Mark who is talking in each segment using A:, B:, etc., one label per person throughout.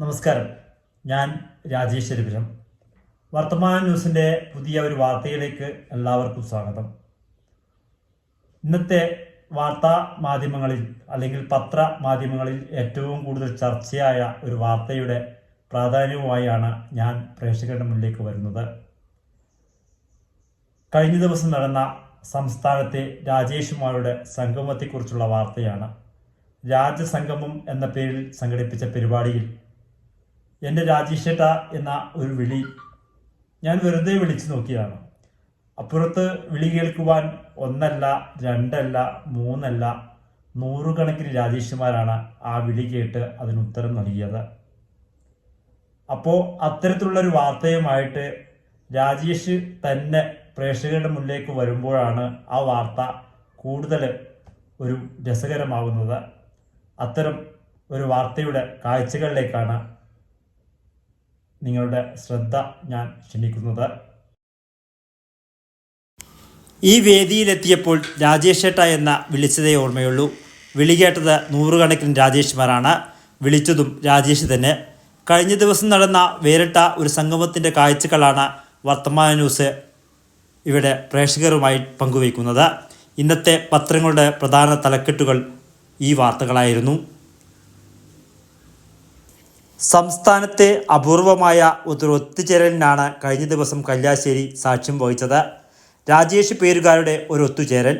A: നമസ്കാരം, ഞാൻ രാജേഷ് രവിപുരം. വർത്തമാന ന്യൂസിൻ്റെ പുതിയ ഒരു വാർത്തയിലേക്ക് എല്ലാവർക്കും സ്വാഗതം. ഇന്നത്തെ വാർത്താ മാധ്യമങ്ങളിൽ അല്ലെങ്കിൽ പത്ര മാധ്യമങ്ങളിൽ ഏറ്റവും കൂടുതൽ ചർച്ചയായ ഒരു വാർത്തയുടെ പ്രാധാന്യവുമായാണ് ഞാൻ പ്രേക്ഷകരുടെ മുന്നിലേക്ക് വരുന്നത്. കഴിഞ്ഞ ദിവസം നടന്ന സംസ്ഥാനത്തെ രാജേഷുമാരുടെ സംഗമത്തെക്കുറിച്ചുള്ള വാർത്തയാണ്. രാജസംഗമം എന്ന പേരിൽ സംഘടിപ്പിച്ച പരിപാടിയിൽ എൻ്റെ രാജേഷേട്ട എന്ന ഒരു വിളി ഞാൻ വെറുതെ വിളിച്ചു നോക്കിയതാണ്. അപ്പുറത്ത് വിളി കേൾക്കുവാൻ ഒന്നല്ല, രണ്ടല്ല, മൂന്നല്ല, നൂറുകണക്കിന് രാജേഷുമാരാണ് ആ വിളി കേട്ട് അതിനുത്തരം നൽകിയത്. അപ്പോൾ അത്തരത്തിലുള്ളൊരു വാർത്തയുമായിട്ട് രാജേഷ് തന്നെ പ്രേക്ഷകരുടെ മുന്നിലേക്ക് വരുമ്പോഴാണ് ആ വാർത്ത കൂടുതൽ ഒരു രസകരമാകുന്നത്. അത്തരം ഒരു വാർത്തയുടെ കാഴ്ചകളിലേക്കാണ് നിങ്ങളുടെ ശ്രദ്ധ ഞാൻ ക്ഷണിക്കുന്നത്. ഈ വേദിയിലെത്തിയപ്പോൾ രാജേഷേട്ട എന്ന വിളിച്ചതേ ഓർമ്മയുള്ളൂ. വിളി കേട്ടത് നൂറുകണക്കിന് രാജേഷ്മാരാണ്. വിളിച്ചതും രാജേഷ് തന്നെ. കഴിഞ്ഞ ദിവസം നടന്ന വേറിട്ട ഒരു സംഗമത്തിൻ്റെ കാഴ്ചകളാണ് വർത്തമാന ന്യൂസ് ഇവിടെ പ്രേക്ഷകരുമായി പങ്കുവയ്ക്കുന്നത്. ഇന്നത്തെ പത്രങ്ങളുടെ പ്രധാന തലക്കെട്ടുകൾ ഈ വാർത്തകളായിരുന്നു. സംസ്ഥാനത്തെ അപൂർവമായ ഒരു ഒത്തുചേരലിനാണ് കഴിഞ്ഞ ദിവസം കല്യാശ്ശേരി സാക്ഷ്യം വഹിച്ചത്. രാജേഷ് പേരുകാരുടെ ഒരു ഒത്തുചേരൽ.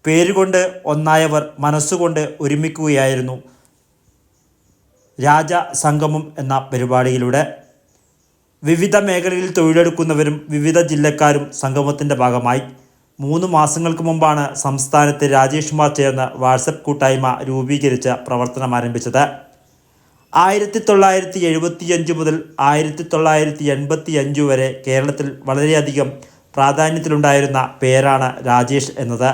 A: പേരുകൊണ്ട് ഒന്നായവർ മനസ്സുകൊണ്ട് ഒരുമിക്കുകയായിരുന്നു രാജസംഗമം എന്ന പരിപാടിയിലൂടെ. വിവിധ മേഖലയിൽ തൊഴിലെടുക്കുന്നവരും വിവിധ ജില്ലക്കാരും സംഗമത്തിൻ്റെ ഭാഗമായി. 3 മാസങ്ങൾക്ക് മുമ്പാണ് സംസ്ഥാനത്തെ രാജേഷുമാർ ചേർന്ന് വാട്സപ്പ് കൂട്ടായ്മ രൂപീകരിച്ച് പ്രവർത്തനം ആരംഭിച്ചത്. 1975 മുതൽ 1985 വരെ കേരളത്തിൽ വളരെയധികം പ്രാധാന്യത്തിലുണ്ടായിരുന്ന പേരാണ് രാജേഷ് എന്നത്.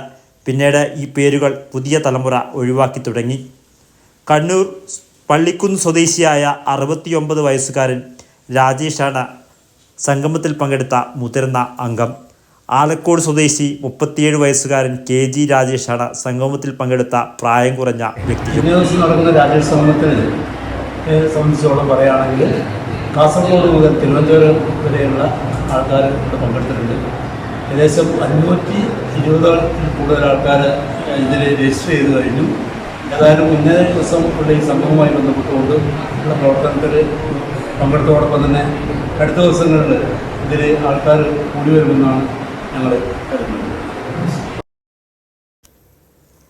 A: പിന്നീട് ഈ പേരുകൾ പുതിയ തലമുറ ഒഴിവാക്കി തുടങ്ങി. കണ്ണൂർ പള്ളിക്കുന്ന് സ്വദേശിയായ 69 വയസ്സുകാരൻ രാജേഷാണ് സംഗമത്തിൽ പങ്കെടുത്ത മുതിർന്ന അംഗം. ആലക്കോട് സ്വദേശി 37 വയസ്സുകാരൻ KG രാജേഷാണ് സംഗമത്തിൽ പങ്കെടുത്ത പ്രായം കുറഞ്ഞ വ്യക്തി.
B: നടക്കുന്ന രാജേഷ് സംഗമത്തിൽ സംബന്ധിച്ചോളം പറയുകയാണെങ്കിൽ കാസർഗോഡ് മുതൽ തിരുവനന്തപുരം വരെയുള്ള ആൾക്കാർ ഇവിടെ പങ്കെടുത്തിട്ടുണ്ട്. ഏകദേശം 520 കൂടുതൽ ആൾക്കാർ ഇതിൽ രജിസ്റ്റർ ചെയ്ത് കഴിഞ്ഞു. ഏതായാലും മുന്നേ ദിവസം ഉള്ള ഈ സംഭവവുമായി ബന്ധപ്പെട്ടുകൊണ്ട് ഉള്ള പ്രവർത്തനത്തിൽ പങ്കെടുത്തോടൊപ്പം തന്നെ അടുത്ത ദിവസങ്ങളിൽ ഇതിൽ ആൾക്കാർ കൂടി വരുമെന്നാണ് ഞങ്ങൾ കരുതുന്നത്.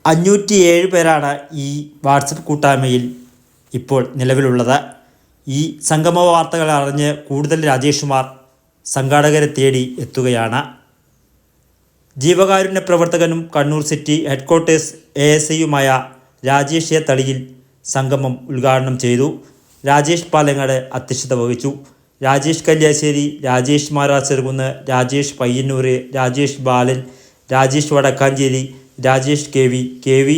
A: 507 പേരാണ് ഈ വാട്സപ്പ് കൂട്ടായ്മയിൽ ഇപ്പോൾ നിലവിലുള്ളത്. ഈ സംഗമ വാർത്തകൾ അറിഞ്ഞ് കൂടുതൽ രാജേഷുമാർ സംഘാടകരെ തേടി എത്തുകയാണ്. ജീവകാരുണ്യ പ്രവർത്തകനും കണ്ണൂർ സിറ്റി ഹെഡ്ക്വാർട്ടേഴ്സ് ASIയുമായ രാജേഷ് തളിയിൽ സംഗമം ഉദ്ഘാടനം ചെയ്തു. രാജേഷ് പാലങ്ങാട് അധ്യക്ഷത വഹിച്ചു. രാജേഷ് കല്യാശ്ശേരി, രാജേഷ് മാരാച്ചെറുകുന്ന്, രാജേഷ് പയ്യന്നൂർ, രാജേഷ് ബാലൻ, രാജേഷ് വടക്കാഞ്ചേരി, രാജേഷ് KV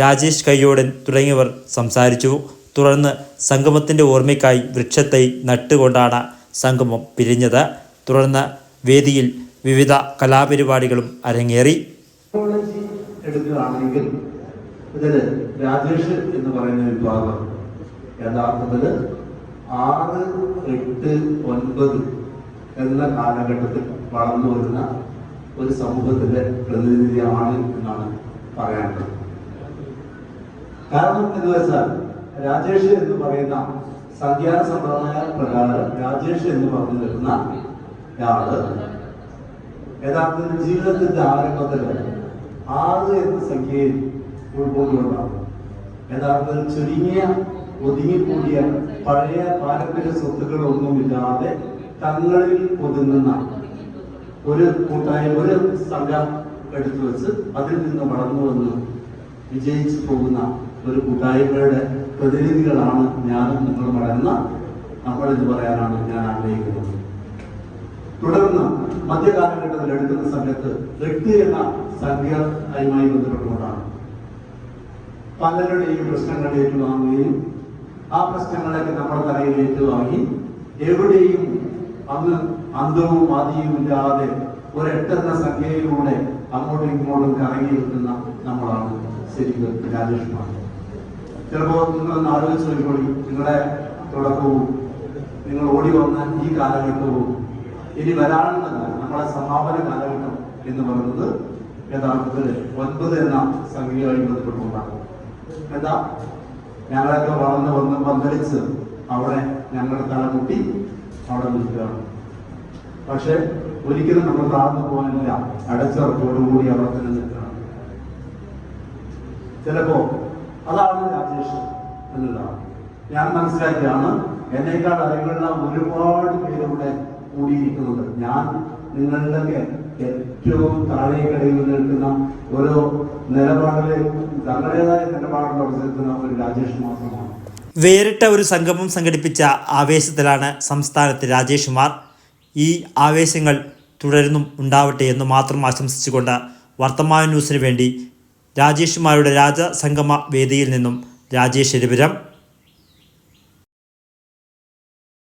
A: രാജേഷ് കയ്യോടൻ തുടങ്ങിയവർ സംസാരിച്ചു. തുടർന്ന് സംഗമത്തിൻ്റെ ഓർമ്മയ്ക്കായി വൃക്ഷത്തൈ നട്ടുകൊണ്ടാണ് സംഗമം പിരിഞ്ഞത്. തുടർന്ന് വേദിയിൽ വിവിധ കലാപരിപാടികളും അരങ്ങേറി.
B: എടുക്കുകയാണെങ്കിൽ ഇതിൽ രാജേഷ് എന്ന് പറയുന്ന വിഭാഗം യഥാർത്ഥത്തിൽ 6, 8, 9 എന്ന കാലഘട്ടത്തിൽ വളർന്നു വരുന്ന ഒരു സമൂഹത്തിൻ്റെ പ്രതിനിധിയാണ് എന്നാണ് പറയാനുള്ളത്. കാരണം എന്ന് വെച്ചാൽ രാജേഷ് എന്ന് പറയുന്ന സംഖ്യാ സമ്പ്രദായ പ്രകാരം രാജേഷ് എന്ന് പറഞ്ഞു വരുന്ന ആള് യഥാർത്ഥത്തിൽ ജീവിതത്തിന്റെ ആരംഭത്തിൽ 6 എന്ന സംഖ്യയിൽ ഉൾക്കൊണ്ടുകൊണ്ടാണ് യഥാർത്ഥത്തിൽ ചുരുങ്ങിയ ഒതുങ്ങിക്കൂടിയ പഴയ പാരമ്പര്യ സ്വത്തുക്കളൊന്നുമില്ലാതെ തങ്ങളിൽ ഒതുങ്ങുന്ന ഒരു കൂട്ടായ ഒരു സംഘം എടുത്തു വെച്ച് അതിൽ നിന്ന് വളർന്നു വന്ന് വിജയിച്ചു പോകുന്ന ഒരു കൂട്ടായ്മയുടെ പ്രതിനിധികളാണ് ഞാനും നിങ്ങളും അടങ്ങുന്ന നമ്മളിത് പറയാനാണ് ഞാൻ ആഗ്രഹിക്കുന്നത്. തുടർന്ന് മധ്യകാലഘട്ടത്തിൽ എടുക്കുന്ന സമയത്ത് 8 എന്ന സംഖ്യയുമായി ബന്ധപ്പെട്ടുകൊണ്ടാണ് പലരുടെയും പ്രശ്നങ്ങൾ ഏറ്റുവാങ്ങുകയും ആ പ്രശ്നങ്ങളൊക്കെ നമ്മുടെ തലയിൽ ഏറ്റുവാങ്ങി എവിടെയും അന്ന് അന്തവും ആദിയും ഇല്ലാതെ ഒരു 8 എന്ന സംഖ്യയിലൂടെ അങ്ങോട്ടും ഇങ്ങോട്ടും കറങ്ങി വെക്കുന്ന നമ്മളാണ് ശരിക്കും രാജേഷ്. ചിലപ്പോൾ നിങ്ങളൊന്ന് ആലോചിച്ച് നോക്കിക്കോളി, നിങ്ങളുടെ തുടക്കവും നിങ്ങൾ ഓടി വന്ന ഈ കാലഘട്ടവും ഇനി വരാനുള്ളത് നമ്മുടെ സമാപന കാലഘട്ടം എന്ന് പറയുന്നത് യഥാർത്ഥത്തിൽ 9 എന്ന സംഖ്യയുമായി ബന്ധപ്പെട്ടുകൊണ്ടാണ്. എന്താ, ഞങ്ങളൊക്കെ വളർന്ന് വന്ന് പന്തലിച്ച് അവിടെ ഞങ്ങളുടെ തലമുട്ടി അവിടെ നിൽക്കുകയാണ്. പക്ഷെ ഒരിക്കലും നമ്മൾ താഴ്ന്നു പോകാനില്ല, അടച്ചുറപ്പോടുകൂടി അവിടെ തന്നെ നിൽക്കണം. ചിലപ്പോ അതാണ് രാജേഷ് എന്നതാണ് ഞാൻ മനസ്സിലാക്കിയാണ്. എന്നേക്കാൾ അറിവുള്ള ഒരുപാട് പേരിവിടെ കൂടിയിരിക്കുന്നത്. ഞാൻ നിങ്ങളുടെയൊക്കെ ഏറ്റവും താഴേക്കടയിൽ നിൽക്കുന്ന ഓരോ നിലപാടിൽ തങ്ങളുടേതായ നിലപാടിൽ നിൽക്കുന്ന ഒരു രാജേഷ് മാത്രമാണ്.
A: വേറിട്ട ഒരു സംഗമം സംഘടിപ്പിച്ച ആവേശത്തിലാണ് സംസ്ഥാനത്ത് രാജേഷ് കുമാർ. ഈ ആവേശങ്ങൾ തുടർന്നും ഉണ്ടാവട്ടെ എന്ന് മാത്രം ആശംസിച്ചുകൊണ്ട് വർത്തമാന ന്യൂസിന് വേണ്ടി രാജേഷ് കുമാരുടെ രാജസംഗമ വേദിയിൽ നിന്നും രാജേഷ് എരിപുരം.